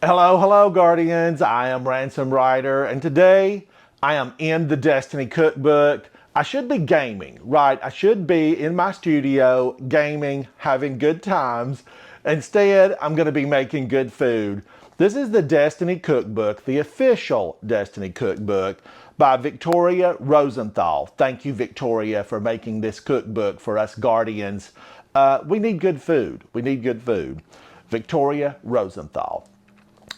Hello, hello, Guardians. I am Ransom Rider, and today I am in the Destiny Cookbook. I should be gaming, right? I should be in my studio gaming, having good times. Instead, I'm going to be making good food. This is the Destiny Cookbook, the official Destiny Cookbook by Victoria Rosenthal. Thank you, Victoria, for making this cookbook for us Guardians. We need good food. We need good food. Victoria Rosenthal.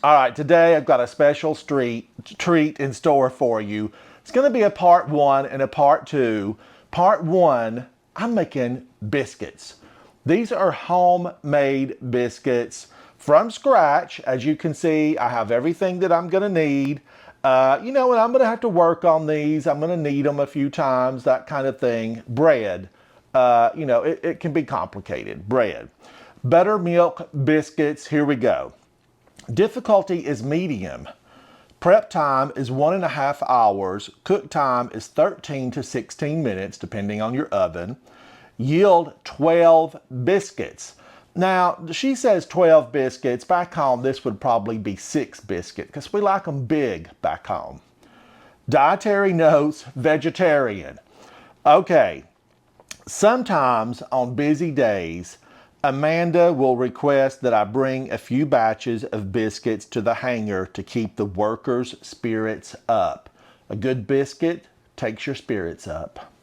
All right, today I've got a special treat in store for you. It's going to be a part one and a part two. Part one, I'm making biscuits. These are homemade biscuits from scratch. As you can see, I have everything that I'm going to need. And I'm going to have to work on these. I'm going to knead them a few times, that kind of thing. Bread, it can be complicated. Bread. Buttermilk biscuits, here we go. Difficulty is medium. Prep time is 1.5 hours. Cook time is 13 to 16 minutes, depending on your oven. Yield 12 biscuits. Now, she says 12 biscuits. Back home, this would probably be 6 biscuits because we like them big back home. Dietary notes, vegetarian. Okay, sometimes on busy days, Amanda will request that I bring a few batches of biscuits to the hangar to keep the workers' spirits up. A good biscuit takes your spirits up.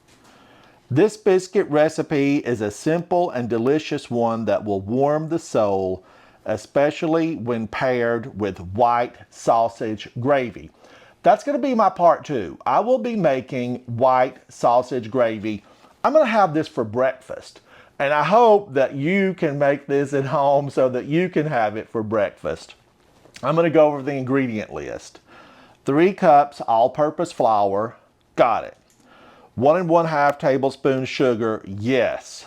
This biscuit recipe is a simple and delicious one that will warm the soul, especially when paired with white sausage gravy. That's going to be my part two. I will be making white sausage gravy. I'm going to have this for breakfast. And I hope that you can make this at home so that you can have it for breakfast. I'm going to go over the ingredient list. 3 cups all-purpose flour. Got it. 1 1/2 tablespoons sugar. Yes.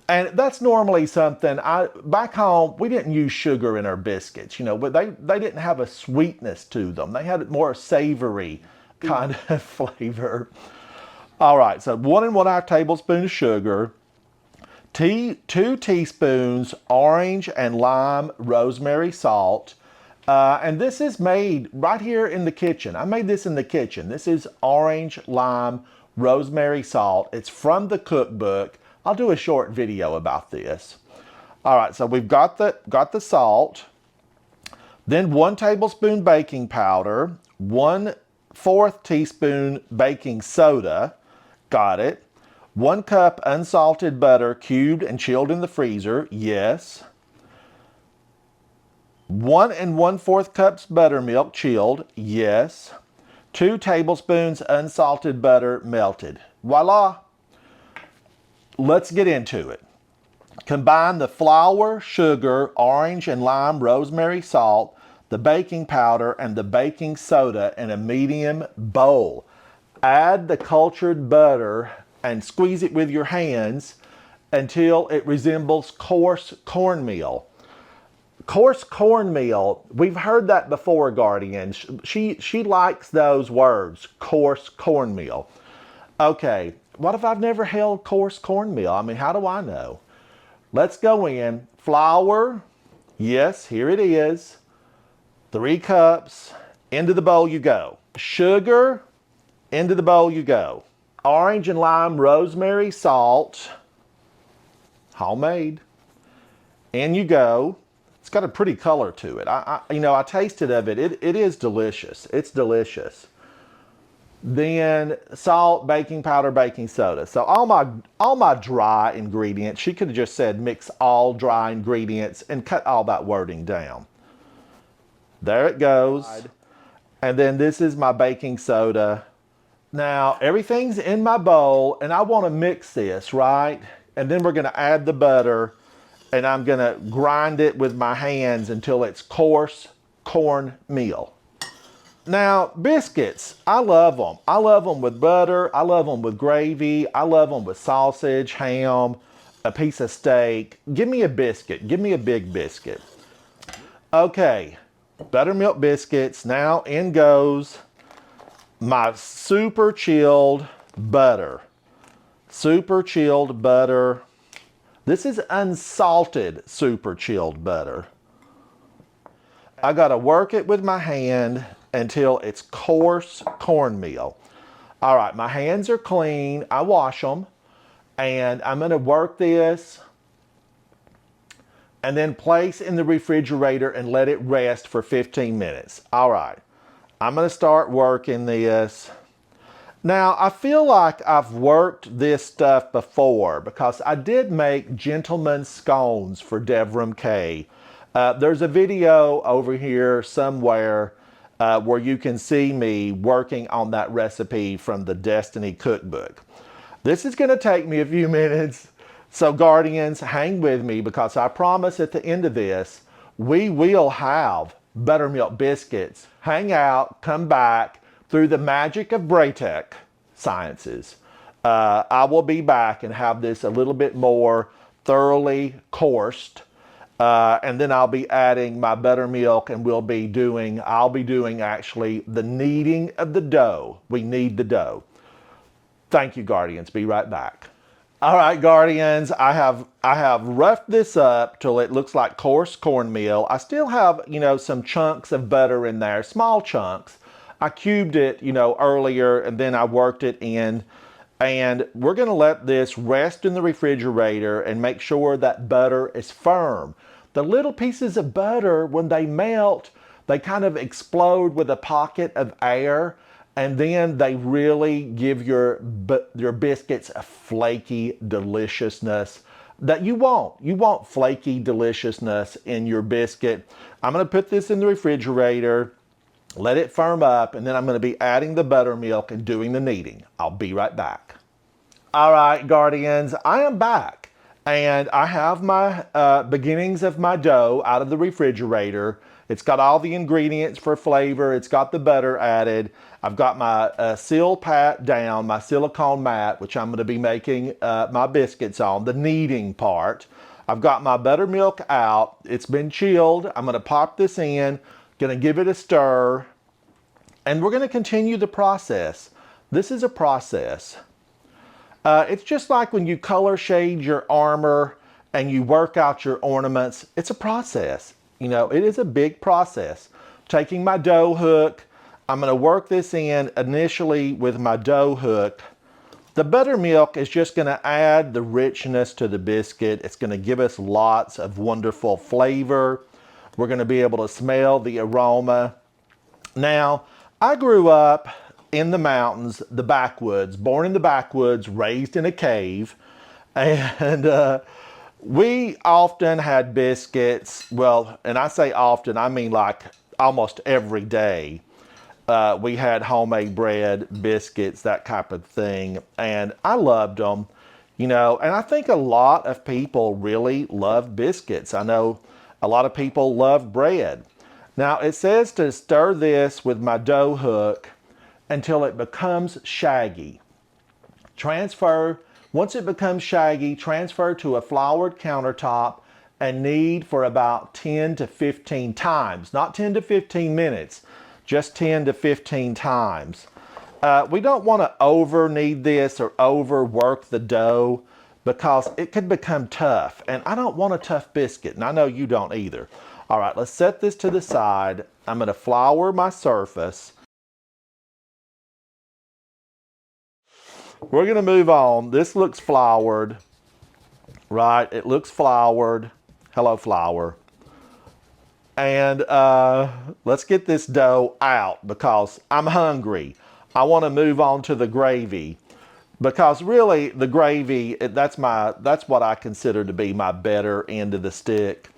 And that's normally something, back home, we didn't use sugar in our biscuits, but they didn't have a sweetness to them. They had more savory kind of flavor. All right, so 1 1/2 tablespoons sugar. 2 teaspoons orange and lime rosemary salt. And this is made right here in the kitchen. I made this in the kitchen. This is orange, lime, rosemary salt. It's from the cookbook. I'll do a short video about this. All right, so we've got the salt. Then 1 tablespoon baking powder, 1/4 teaspoon baking soda. Got it. 1 cup unsalted butter, cubed and chilled in the freezer. Yes. 1 1/4 cups buttermilk, chilled. Yes. 2 tablespoons unsalted butter, melted. Voila. Let's get into it. Combine the flour, sugar, orange and lime rosemary salt, the baking powder, and the baking soda in a medium bowl. Add the cultured butter and squeeze it with your hands until it resembles coarse cornmeal. Coarse cornmeal, we've heard that before, Guardians. She likes those words, coarse cornmeal. Okay, what if I've never held coarse cornmeal? I mean, how do I know? Let's go in. Flour, yes, here it is. 3 cups, into the bowl you go. Sugar, into the bowl you go. Orange and lime rosemary salt, homemade. In you go. It's got a pretty color to it. I tasted of it. It is delicious. It's delicious. Then salt, baking powder, baking soda. So all my dry ingredients. She could have just said mix all dry ingredients and cut all that wording down. There it goes. And then this is my baking soda. Now, everything's in my bowl, and I want to mix this, right? And then we're going to add the butter, and I'm going to grind it with my hands until it's coarse cornmeal. Now, biscuits, I love them. I love them with butter. I love them with gravy. I love them with sausage, ham, a piece of steak. Give me a biscuit. Give me a big biscuit. Okay, buttermilk biscuits. Now, in goes my super chilled butter. Super chilled butter. This is unsalted super chilled butter. I gotta work it with my hand until it's coarse cornmeal. All right, my hands are clean. I wash them. And I'm gonna work this and then place in the refrigerator and let it rest for 15 minutes. All right, I'm gonna start working this. Now, I feel like I've worked this stuff before because I did make gentleman scones for Devram K. There's a video over here somewhere where you can see me working on that recipe from the Destiny Cookbook. This is going to take me a few minutes, so Guardians, hang with me because I promise at the end of this, we will have buttermilk biscuits. Hang out, come back through the magic of Braytech sciences. I will be back and have this a little bit more thoroughly coursed. And then I'll be adding my buttermilk and I'll be doing actually the kneading of the dough. We knead the dough. Thank you, Guardians. Be right back. All right, Guardians, I have roughed this up till it looks like coarse cornmeal. I still have, some chunks of butter in there, small chunks. I cubed it, earlier, and then I worked it in. And we're going to let this rest in the refrigerator and make sure that butter is firm. The little pieces of butter, when they melt, they kind of explode with a pocket of air. And then they really give your biscuits a flaky deliciousness that you want. You want flaky deliciousness in your biscuit. I'm going to put this in the refrigerator, let it firm up, and then I'm going to be adding the buttermilk and doing the kneading. I'll be right back. All right, Guardians, I am back. And I have my beginnings of my dough out of the refrigerator. It's got all the ingredients for flavor. It's got the butter added. I've got my seal pat down, my silicone mat, which I'm going to be making my biscuits on, the kneading part. I've got my buttermilk out. It's been chilled. I'm going to pop this in, going to give it a stir, and we're going to continue the process. This is a process. It's just like when you color shade your armor and you work out your ornaments. It's a process. It is a big process. Taking my dough hook, I'm going to work this in initially with my dough hook. The buttermilk is just going to add the richness to the biscuit. It's going to give us lots of wonderful flavor. We're going to be able to smell the aroma. Now, I grew up in the mountains, the backwoods, born in the backwoods, raised in a cave, and we often had biscuits. Well, and I say often, I mean like almost every day. We had homemade bread, biscuits, that type of thing, and I loved them, and I think a lot of people really love biscuits. I know a lot of people love bread. Now, it says to stir this with my dough hook until it becomes shaggy. Once it becomes shaggy, transfer to a floured countertop and knead for about 10 to 15 times. Not 10 to 15 minutes, just 10 to 15 times. We don't want to over knead this or overwork the dough because it could become tough. And I don't want a tough biscuit, and I know you don't either. All right, let's set this to the side. I'm going to flour my surface. We're going to move on. This looks floured, right? It looks floured. Hello, flour. And let's get this dough out because I'm hungry. I want to move on to the gravy because really the gravy, that's what I consider to be my better end of the stick.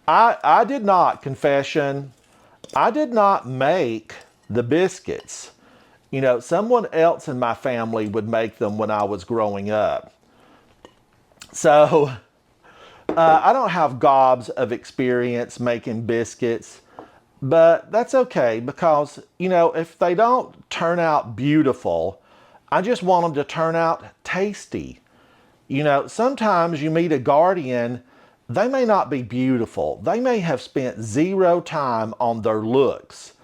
I did not make the biscuits. Someone else in my family would make them when I was growing up. So I don't have gobs of experience making biscuits, but that's okay because, if they don't turn out beautiful, I just want them to turn out tasty. Sometimes you meet a guardian, they may not be beautiful. They may have spent zero time on their looks,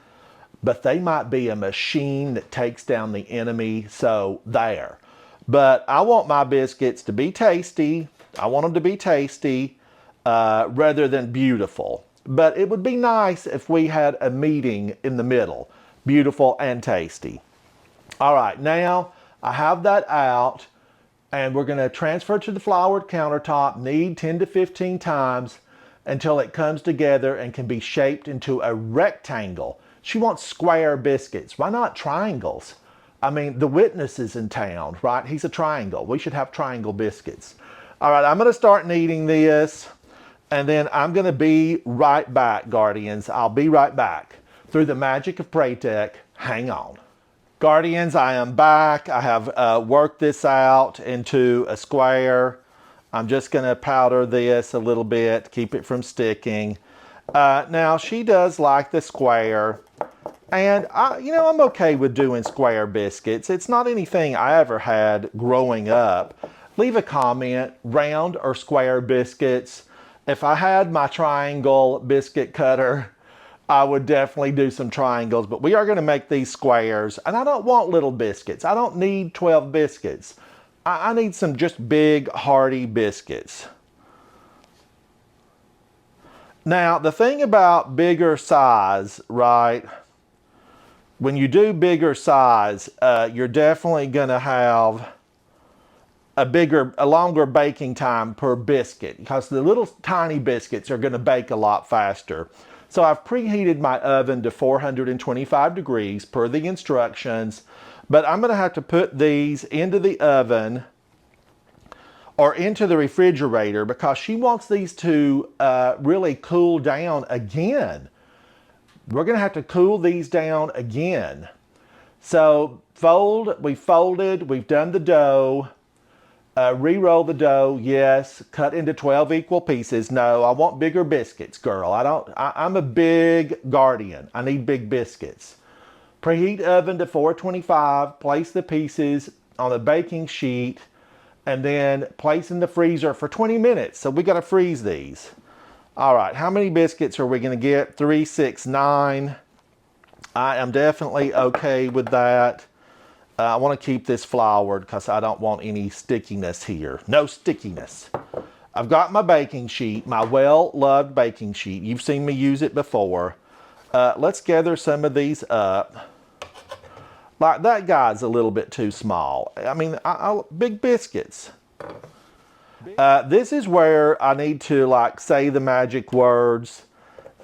but they might be a machine that takes down the enemy, so there. But I want my biscuits to be tasty. I want them to be tasty rather than beautiful. but it would be nice if we had a meeting in the middle. Beautiful and tasty. All right, now I have that out, and we're going to transfer to the floured countertop, knead 10 to 15 times until it comes together and can be shaped into a rectangle. She wants square biscuits. Why not triangles? I mean, the witness is in town, right? He's a triangle. We should have triangle biscuits. All right, I'm going to start kneading this, and then I'm going to be right back, Guardians. I'll be right back. Through the magic of Praytech, hang on. Guardians, I am back. I have worked this out into a square. I'm just going to powder this a little bit, keep it from sticking. Now, she does like the square. And, I'm okay with doing square biscuits. It's not anything I ever had growing up. Leave a comment, round or square biscuits. If I had my triangle biscuit cutter, I would definitely do some triangles. But we are going to make these squares. And I don't want little biscuits. I don't need 12 biscuits. I need some just big, hearty biscuits. Now, the thing about bigger size, right? When you do bigger size, you're definitely going to have a longer baking time per biscuit, because the little tiny biscuits are going to bake a lot faster. So I've preheated my oven to 425 degrees per the instructions, but I'm going to have to put these into the oven or into the refrigerator because she wants these to really cool down again. We're going to have to cool these down again. So we've folded, we've done the dough, re-roll the dough, yes, cut into 12 equal pieces. No, I want bigger biscuits, girl. I'm a big guardian. I need big biscuits. Preheat oven to 425, place the pieces on a baking sheet, and then place in the freezer for 20 minutes. So we got to freeze these. All right, how many biscuits are we going to get? 3, 6, 9. I am definitely okay with that. I want to keep this floured because I don't want any stickiness here. No stickiness. I've got my baking sheet, my well-loved baking sheet. You've seen me use it before. Let's gather some of these up. Like that guy's a little bit too small. I mean, big biscuits. This is where I need to say the magic words.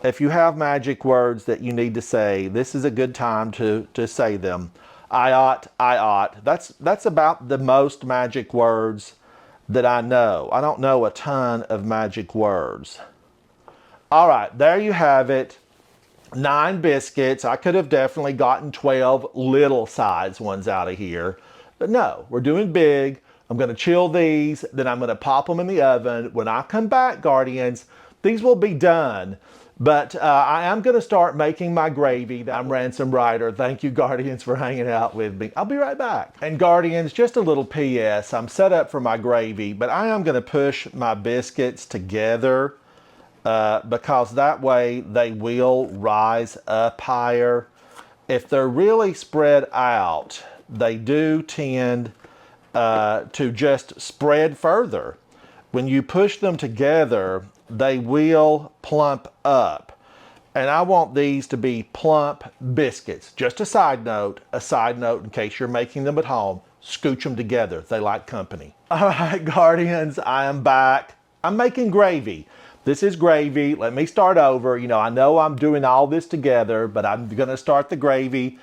If you have magic words that you need to say, this is a good time to say them. I ought. That's about the most magic words that I know. I don't know a ton of magic words. All right, there you have it. 9 biscuits. I could have definitely gotten 12 little size ones out of here. But no, we're doing big. I'm going to chill these, then I'm going to pop them in the oven. When I come back, Guardians, these will be done. But I am going to start making my gravy. I'm Ransom Ryder. Thank you, Guardians, for hanging out with me. I'll be right back. And Guardians, just a little PS. I'm set up for my gravy, but I am going to push my biscuits together because that way they will rise up higher. If they're really spread out, they do tend to just spread further. When you push them together, they will plump up. And I want these to be plump biscuits. Just a side note in case you're making them at home, scooch them together. They like company. All right, Guardians, I am back. I'm making gravy. This is gravy. Let me start over. I know I'm doing all this together, but I'm gonna start the gravy.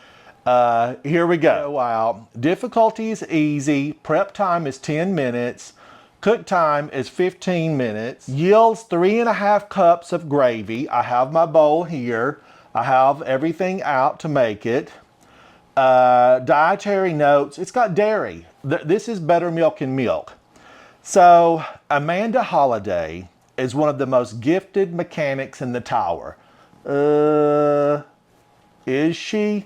Here we go. Wow. Difficulty is easy. Prep time is 10 minutes. Cook time is 15 minutes. Yields 3.5 cups of gravy. I have my bowl here. I have everything out to make it. Dietary notes. It's got dairy. This is buttermilk and milk. So Amanda Holliday is one of the most gifted mechanics in the tower. Is she?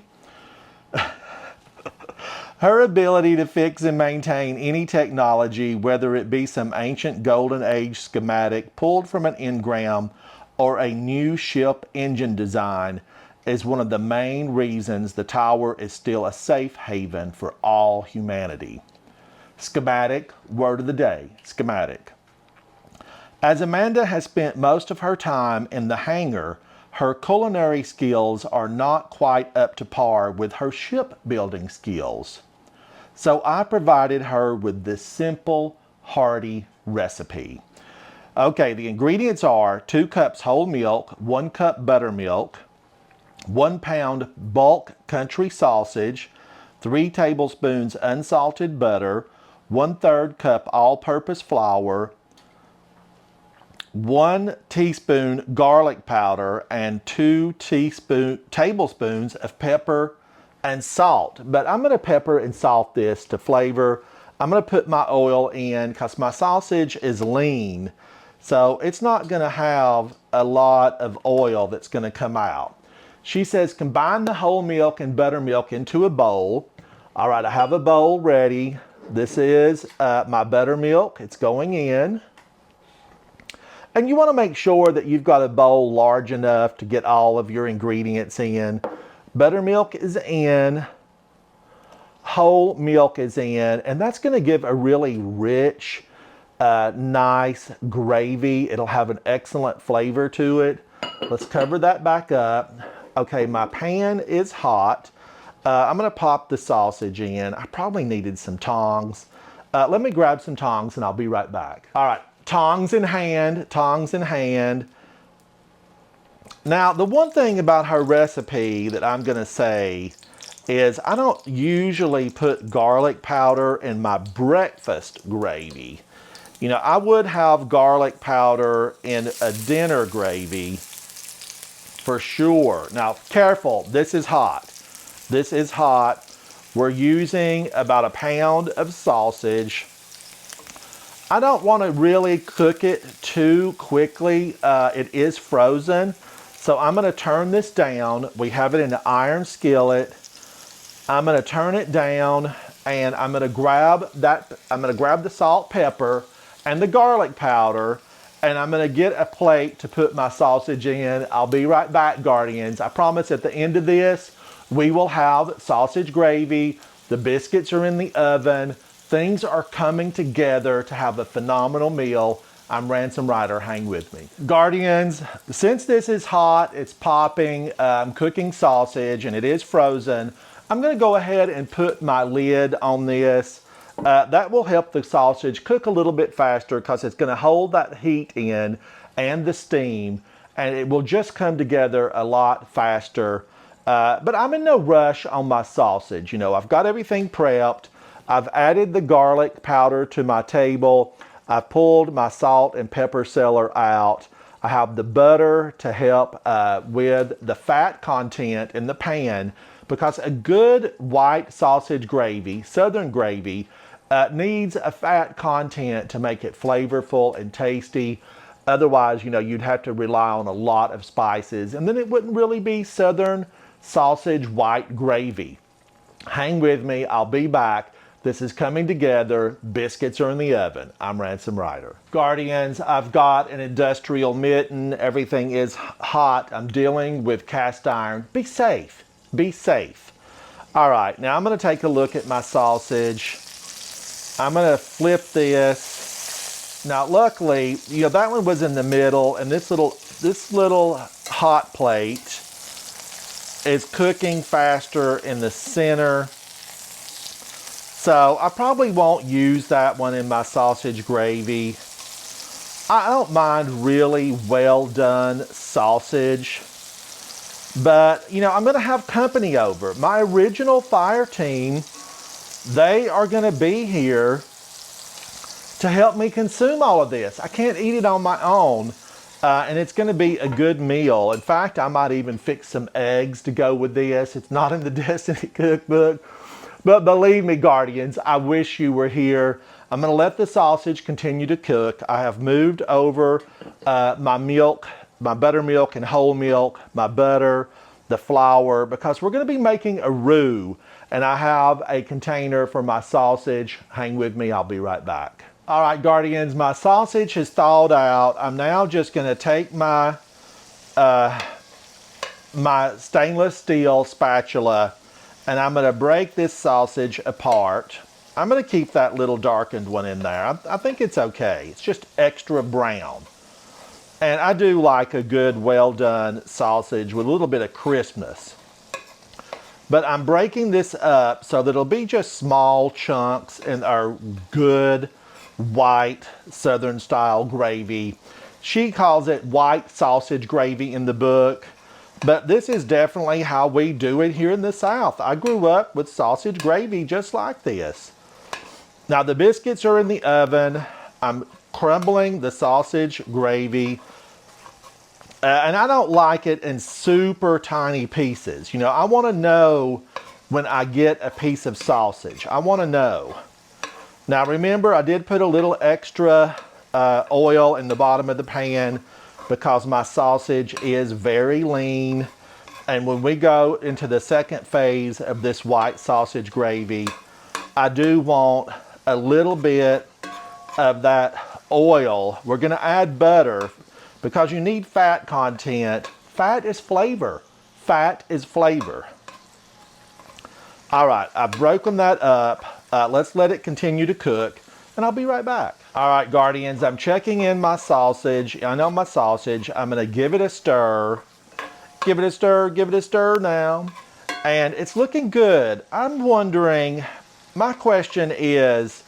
Her ability to fix and maintain any technology, whether it be some ancient golden age schematic pulled from an engram or a new ship engine design, is one of the main reasons the tower is still a safe haven for all humanity. Schematic, word of the day, schematic. As Amanda has spent most of her time in the hangar, her culinary skills are not quite up to par with her shipbuilding skills. So I provided her with this simple, hearty recipe. Okay, the ingredients are 2 cups whole milk, 1 cup buttermilk, 1 pound bulk country sausage, 3 tablespoons unsalted butter, 1/3 cup all-purpose flour, 1 teaspoon garlic powder, and 2 tablespoons of pepper and salt. But I'm going to pepper and salt this to flavor. I'm going to put my oil in because my sausage is lean. So it's not going to have a lot of oil that's going to come out. She says combine the whole milk and buttermilk into a bowl. All right, I have a bowl ready. This is my buttermilk. It's going in. And you want to make sure that you've got a bowl large enough to get all of your ingredients in. Buttermilk is in. Whole milk is in. And that's going to give a really rich, nice gravy. It'll have an excellent flavor to it. Let's cover that back up. Okay, my pan is hot. I'm going to pop the sausage in. I probably needed some tongs. Let me grab some tongs and I'll be right back. All right, tongs in hand, tongs in hand. Now, the one thing about her recipe that I'm going to say is I don't usually put garlic powder in my breakfast gravy. You know, I would have garlic powder in a dinner gravy for sure. Now, careful, this is hot. This is hot. We're using about 1 pound of sausage. I don't want to really cook it too quickly. It is frozen. So I'm going to turn this down. We have it in an iron skillet. I'm going to turn it down and I'm going to grab the salt, pepper, and the garlic powder, and I'm going to get a plate to put my sausage in. I'll be right back, Guardians. I promise at the end of this, we will have sausage gravy. The biscuits are in the oven. Things are coming together to have a phenomenal meal. I'm Ransom Rider, hang with me. Guardians, since this is hot, it's popping, I'm cooking sausage and it is frozen, I'm gonna go ahead and put my lid on this. That will help the sausage cook a little bit faster because it's gonna hold that heat in and the steam, and it will just come together a lot faster. But I'm in no rush on my sausage. You know, I've got everything prepped. I've added the garlic powder to my table. I pulled my salt and pepper cellar out. I have the butter to help with the fat content in the pan, because a good white sausage gravy, southern gravy, needs a fat content to make it flavorful and tasty. Otherwise, you know, you'd have to rely on a lot of spices, and then it wouldn't really be southern sausage white gravy. Hang with me, I'll be back. This is coming together. Biscuits are in the oven. I'm Ransom Rider. Guardians, I've got an industrial mitten. Everything is hot. I'm dealing with cast iron. Be safe. Be safe. All right, now I'm going to take a look at my sausage. I'm going to flip this. Now, luckily, you know, that one was in the middle, and this little hot plate is cooking faster in the center. So I probably won't use that one in my sausage gravy. I don't mind really well done sausage, but you know, I'm gonna have company over. My original fire team, they are gonna be here to help me consume all of this. I can't eat it on my own, and it's gonna be a good meal. In fact, I might even fix some eggs to go with this. It's not in the Destiny Cookbook. But believe me, Guardians, I wish you were here. I'm going to let the sausage continue to cook. I have moved over my milk, my buttermilk and whole milk, my butter, the flour, because we're going to be making a roux. And I have a container for my sausage. Hang with me, I'll be right back. All right, Guardians, my sausage has thawed out. I'm now just going to take my stainless steel spatula, and I'm going to break this sausage apart. I'm going to keep that little darkened one in there. I think it's okay. It's just extra brown. And I do like a good, well done sausage with a little bit of crispness. But I'm breaking this up so that it'll be just small chunks in our good white Southern style gravy. She calls it white sausage gravy in the book, but this is definitely how we do it here in the South. I grew up with sausage gravy just like this. Now the biscuits are in the oven. I'm crumbling the sausage gravy. And I don't like it in super tiny pieces. You know, I want to know when I get a piece of sausage. I want to know. Now remember, I did put a little extra oil in the bottom of the pan because my sausage is very lean. And when we go into the second phase of this white sausage gravy, I do want a little bit of that oil. We're going to add butter because you need fat content. Fat is flavor. Fat is flavor. All right, I've broken that up. Let's let it continue to cook, and I'll be right back. All right, Guardians, I'm checking in my sausage. I know my sausage. I'm going to give it a stir. Give it a stir, give it a stir now. And it's looking good. I'm wondering, my question is,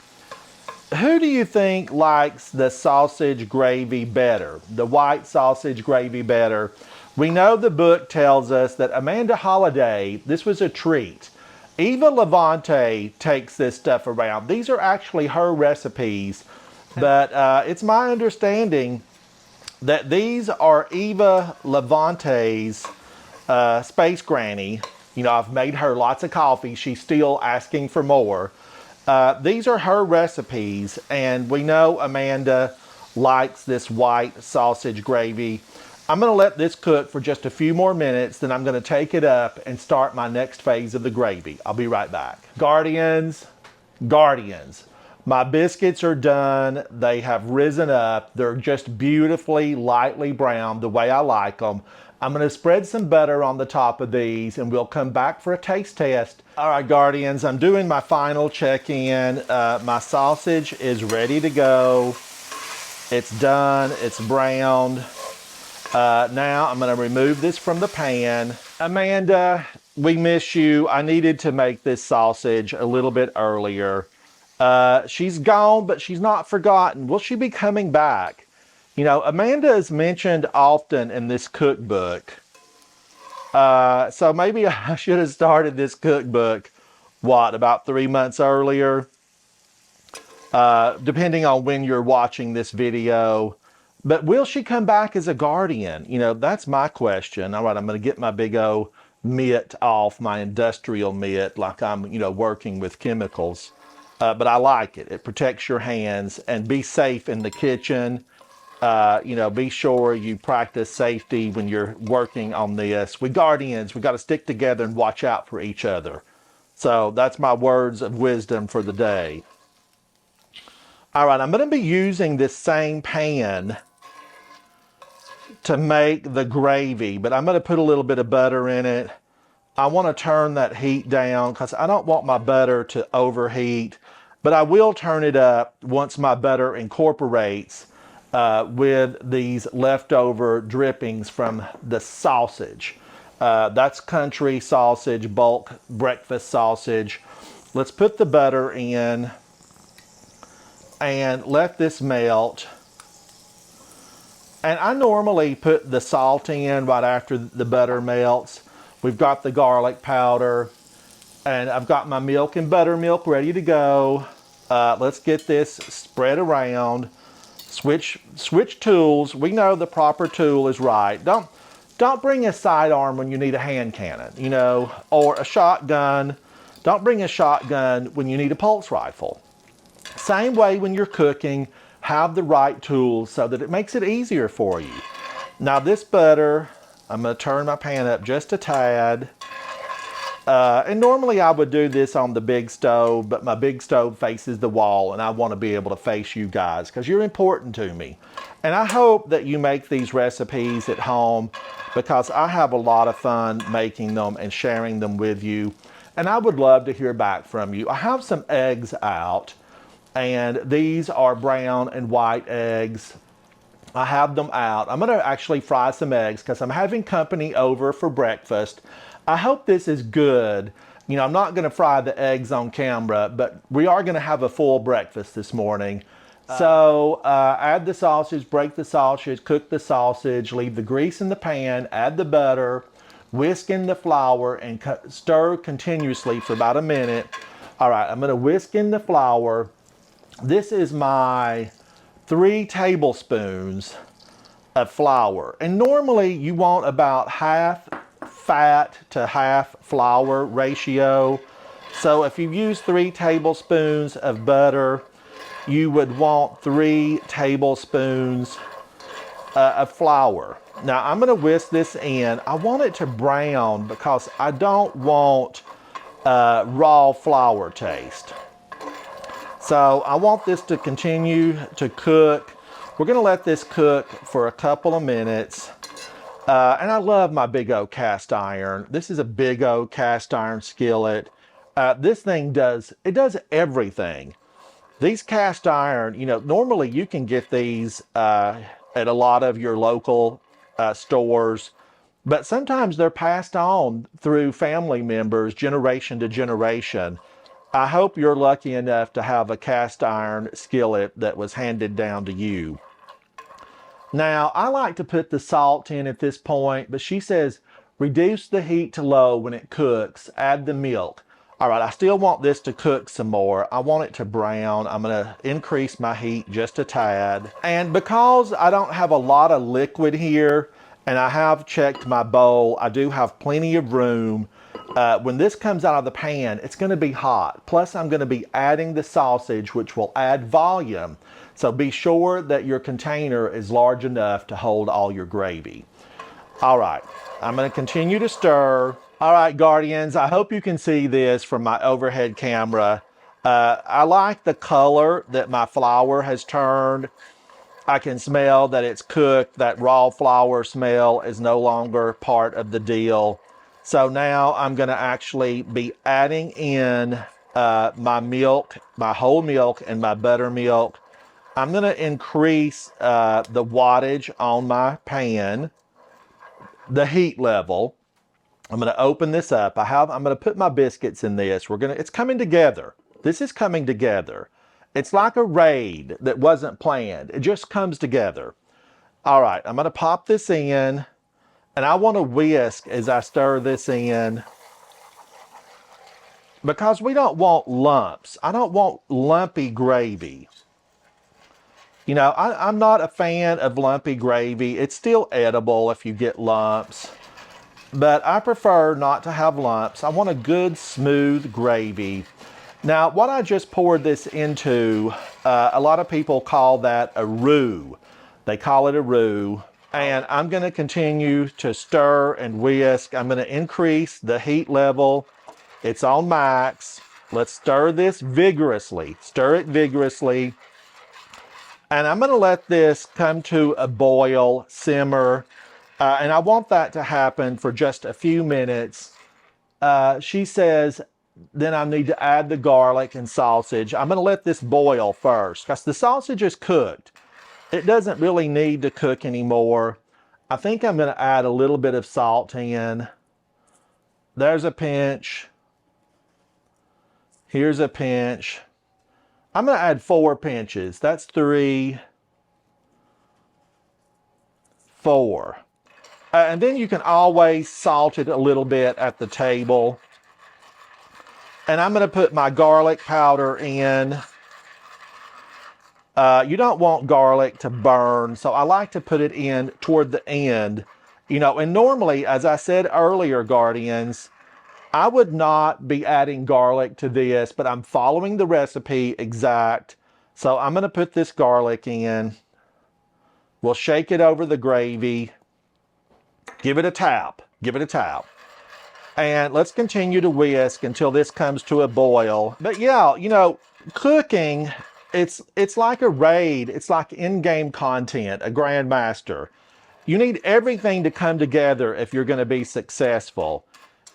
who do you think likes the sausage gravy better? The white sausage gravy better? We know the book tells us that Amanda Holliday, this was a treat. Eva Levante takes this stuff around. These are actually her recipes, but it's my understanding that these are Eva Levante's Space Granny. You know, I've made her lots of coffee. She's still asking for more. These are her recipes, and we know Amanda likes this white sausage gravy. I'm going to let this cook for just a few more minutes, then I'm going to take it up and start my next phase of the gravy. I'll be right back. Guardians, my biscuits are done. They have risen up. They're just beautifully lightly browned the way I like them. I'm going to spread some butter on the top of these, and we'll come back for a taste test. All right, Guardians, I'm doing my final check-in. My sausage is ready to go. It's done. It's browned. Now I'm going to remove this from the pan. Amanda, we miss you. I needed to make this sausage a little bit earlier. She's gone, but she's not forgotten. Will she be coming back? You know, Amanda is mentioned often in this cookbook. So maybe I should have started this cookbook, about 3 months earlier? Depending on when you're watching this video. But will she come back as a guardian? You know, that's my question. All right, I'm going to get my big O mitt off, my industrial mitt, like I'm, you know, working with chemicals. But I like it. It protects your hands, and be safe in the kitchen. You know, be sure you practice safety when you're working on this. We Guardians, we got to stick together and watch out for each other. So that's my words of wisdom for the day. All right, I'm going to be using this same pan to make the gravy, but I'm going to put a little bit of butter in it. I want to turn that heat down because I don't want my butter to overheat, but I will turn it up once my butter incorporates with these leftover drippings from the sausage. That's country sausage, bulk breakfast sausage. Let's put the butter in and let this melt. And I normally put the salt in right after the butter melts. We've got the garlic powder, and I've got my milk and buttermilk ready to go. Let's get this spread around. Switch tools. We know the proper tool is right. Don't bring a sidearm when you need a hand cannon, you know, or a shotgun. Don't bring a shotgun when you need a pulse rifle. Same way when you're cooking, have the right tools so that it makes it easier for you. Now this butter, I'm going to turn my pan up just a tad. And normally I would do this on the big stove, but my big stove faces the wall, and I want to be able to face you guys because you're important to me. And I hope that you make these recipes at home because I have a lot of fun making them and sharing them with you. and I would love to hear back from you. I have some eggs out, and these are brown and white eggs. I have them out. I'm gonna actually fry some eggs because I'm having company over for breakfast. I hope this is good. You know, I'm not gonna fry the eggs on camera, but we are gonna have a full breakfast this morning. So add the sausage, break the sausage, cook the sausage, leave the grease in the pan, add the butter, whisk in the flour, and stir continuously for about a minute. All right, I'm gonna whisk in the flour. This is my 3 tablespoons of flour. And normally you want about half fat to half flour ratio. So if you use 3 tablespoons of butter, you would want 3 tablespoons of flour. Now I'm gonna whisk this in. I want it to brown because I don't want raw flour taste. So I want this to continue to cook. We're gonna let this cook for a couple of minutes. And I love my Big O cast iron. This is a Big O cast iron skillet. This thing does everything. These cast iron, you know, normally you can get these at a lot of your local stores, but sometimes they're passed on through family members, generation to generation. I hope you're lucky enough to have a cast iron skillet that was handed down to you. Now, I like to put the salt in at this point, but she says reduce the heat to low when it cooks, add the milk. All right, I still want this to cook some more. I want it to brown. I'm gonna increase my heat just a tad. And because I don't have a lot of liquid here, and I have checked my bowl, I do have plenty of room. When this comes out of the pan, it's gonna be hot. Plus, I'm gonna be adding the sausage, which will add volume. So be sure that your container is large enough to hold all your gravy. All right, I'm gonna continue to stir. All right, Guardians, I hope you can see this from my overhead camera. I like the color that my flour has turned. I can smell that it's cooked. That raw flour smell is no longer part of the deal. So now I'm gonna actually be adding in my milk, my whole milk and my buttermilk. I'm gonna increase the wattage on my pan, the heat level. I'm gonna open this up. I'm gonna put my biscuits in this. It's coming together. This is coming together. It's like a raid that wasn't planned. It just comes together. All right, I'm gonna pop this in, and I wanna whisk as I stir this in because we don't want lumps. I don't want lumpy gravy. You know, I'm not a fan of lumpy gravy. It's still edible if you get lumps, but I prefer not to have lumps. I want a good, smooth gravy. Now, what I just poured this into, a lot of people call that a roux. They call it a roux. And I'm gonna continue to stir and whisk. I'm gonna increase the heat level. It's on max. Let's stir this vigorously. Stir it vigorously. And I'm gonna let this come to a boil, simmer. And I want that to happen for just a few minutes. She says, then I need to add the garlic and sausage. I'm gonna let this boil first because the sausage is cooked. It doesn't really need to cook anymore. I think I'm gonna add a little bit of salt in. There's a pinch. Here's a pinch. I'm gonna add 4 pinches. That's 3, 4. And then you can always salt it a little bit at the table. And I'm gonna put my garlic powder in. You don't want garlic to burn, so I like to put it in toward the end. You know, and normally, as I said earlier, Guardians, I would not be adding garlic to this, but I'm following the recipe exact. So I'm gonna put this garlic in. We'll shake it over the gravy. Give it a tap, give it a tap. And let's continue to whisk until this comes to a boil. But yeah, you know, cooking, it's like a raid. It's like in-game content, a grandmaster. You need everything to come together if you're gonna be successful.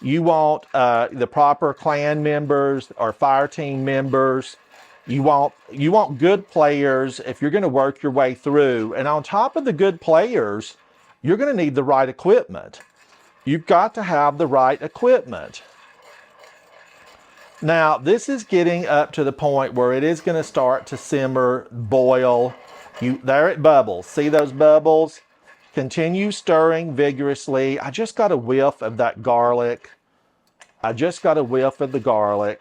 You want the proper clan members or fire team members. You want good players if you're going to work your way through. And on top of the good players, you're going to need the right equipment. You've got to have the right equipment. Now, this is getting up to the point where it is going to start to simmer, boil. There it bubbles. See those bubbles? Continue stirring vigorously. I just got a whiff of that garlic. I just got a whiff of the garlic.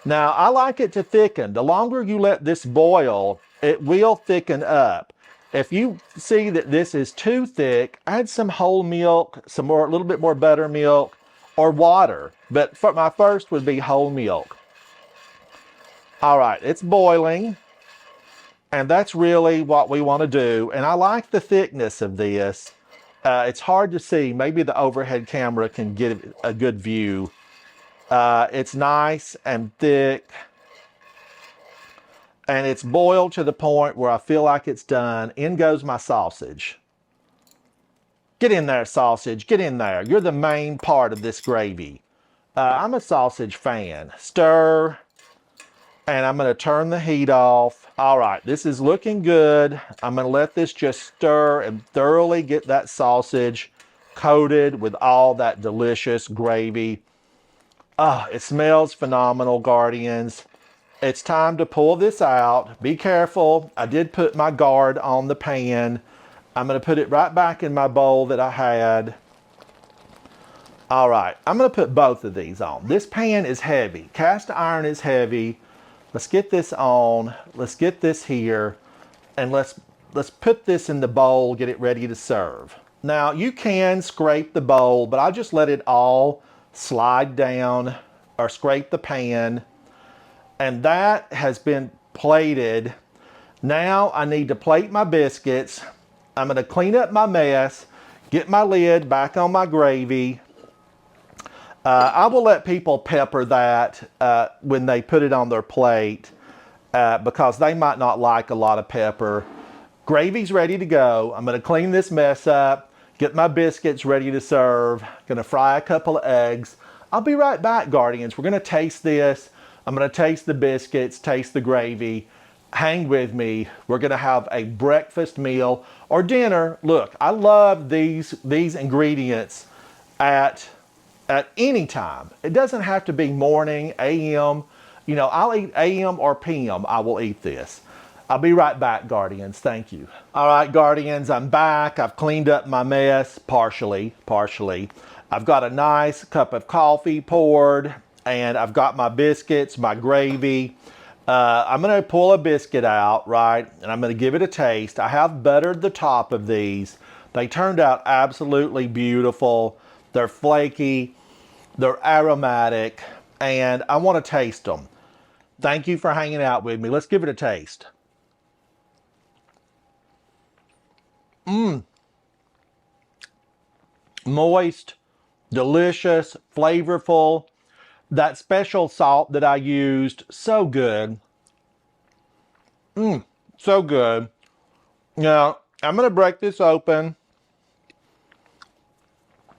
Now, I like it to thicken. The longer you let this boil, it will thicken up. If you see that this is too thick, add some whole milk, a little bit more buttermilk, or water. But my first would be whole milk. All right, it's boiling. And that's really what we want to do. And I like the thickness of this. It's hard to see. Maybe the overhead camera can get a good view. It's nice and thick. And it's boiled to the point where I feel like it's done. In goes my sausage. Get in there, sausage. Get in there. You're the main part of this gravy. I'm a sausage fan. Stir. And I'm going to turn the heat off. All right, this is looking good. I'm going to let this just stir and thoroughly get that sausage coated with all that delicious gravy. It smells phenomenal, Guardians. It's time to pull this out. Be careful. I did put my guard on the pan. I'm going to put it right back in my bowl that I had. All right, I'm going to put both of these on. This pan is heavy. Cast iron is heavy. Let's get this on. Let's get this here. And let's put this in the bowl, get it ready to serve. Now, you can scrape the bowl, but I just let it all slide down or scrape the pan. And that has been plated. Now I need to plate my biscuits. I'm going to clean up my mess, get my lid back on my gravy. I will let people pepper that when they put it on their plate because they might not like a lot of pepper. Gravy's ready to go. I'm going to clean this mess up, get my biscuits ready to serve. Going to fry a couple of eggs. I'll be right back, Guardians. We're going to taste this. I'm going to taste the biscuits, taste the gravy. Hang with me. We're going to have a breakfast meal or dinner. Look, I love these ingredients at any time. It doesn't have to be morning, AM. You know, I'll eat AM or PM. I will eat this. I'll be right back, Guardians. Thank you. All right, Guardians, I'm back. I've cleaned up my mess, partially. I've got a nice cup of coffee poured, and I've got my biscuits, my gravy. I'm going to pull a biscuit out, right, and I'm going to give it a taste. I have buttered the top of these. They turned out absolutely beautiful. They're flaky. They're aromatic, and I want to taste them. Thank you for hanging out with me. Let's give it a taste. Moist, delicious, flavorful. That special salt that I used, so good. So good. Now, I'm going to break this open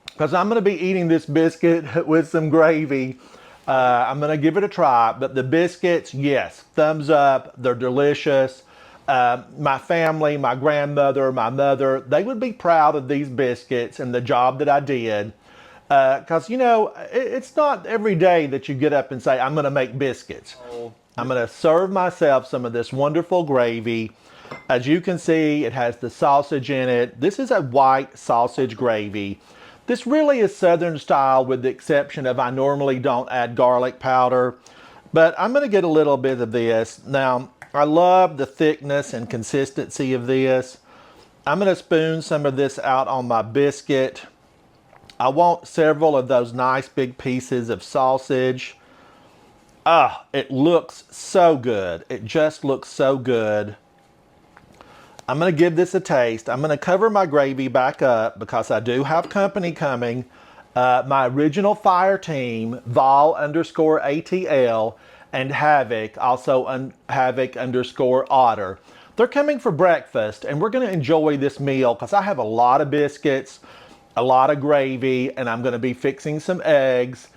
because I'm going to be eating this biscuit with some gravy. I'm going to give it a try, but the biscuits, yes, thumbs up. They're delicious. My family, my grandmother, my mother, they would be proud of these biscuits and the job that I did. Because, you know, it's not every day that you get up and say, I'm going to make biscuits. I'm going to serve myself some of this wonderful gravy. As you can see, it has the sausage in it. This is a white sausage gravy. This really is Southern style with the exception of I normally don't add garlic powder. But I'm going to get a little bit of this. Now, I love the thickness and consistency of this. I'm going to spoon some of this out on my biscuit. I want several of those nice big pieces of sausage. It looks so good. It just looks so good. I'm going to give this a taste. I'm going to cover my gravy back up because I do have company coming. My original fire team, Vol_ATL, and Havoc, also Havoc_Otter. They're coming for breakfast, and we're going to enjoy this meal because I have a lot of biscuits. a lot of gravy, and I'm going to be fixing some eggs,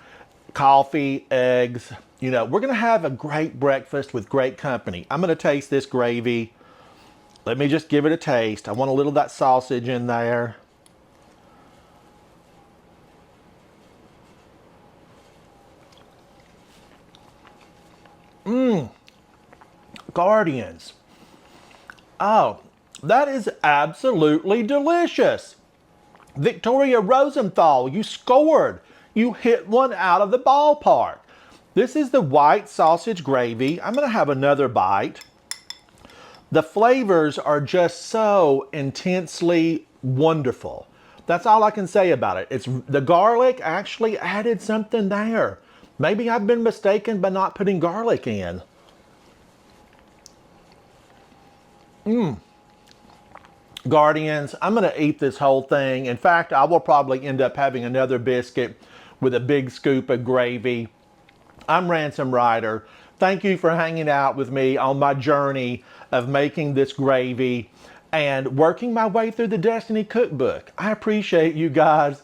coffee, eggs. You know, we're going to have a great breakfast with great company. I'm going to taste this gravy. Let me just give it a taste. I want a little of that sausage in there. Guardians. Oh, that is absolutely delicious. Victoria Rosenthal, you scored. You hit one out of the ballpark. This is the white sausage gravy. I'm going to have another bite. The flavors are just so intensely wonderful. That's all I can say about it. It's the garlic actually added something there. Maybe I've been mistaken by not putting garlic in. Guardians, I'm going to eat this whole thing. In fact, I will probably end up having another biscuit with a big scoop of gravy. I'm Ransom Ryder. Thank you for hanging out with me on my journey of making this gravy and working my way through the Destiny Cookbook. I appreciate you guys.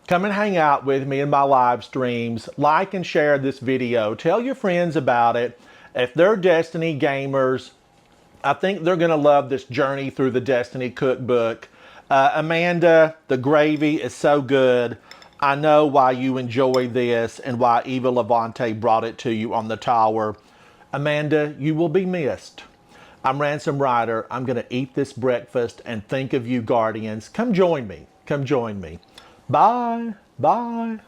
Come and hang out with me in my live streams. Like and share this video. Tell your friends about it. If they're Destiny gamers, I think they're going to love this journey through the Destiny Cookbook. Amanda, the gravy is so good. I know why you enjoy this and why Eva Levante brought it to you on the tower. Amanda, you will be missed. I'm Ransom Ryder. I'm going to eat this breakfast and think of you, Guardians. Come join me. Come join me. Bye. Bye.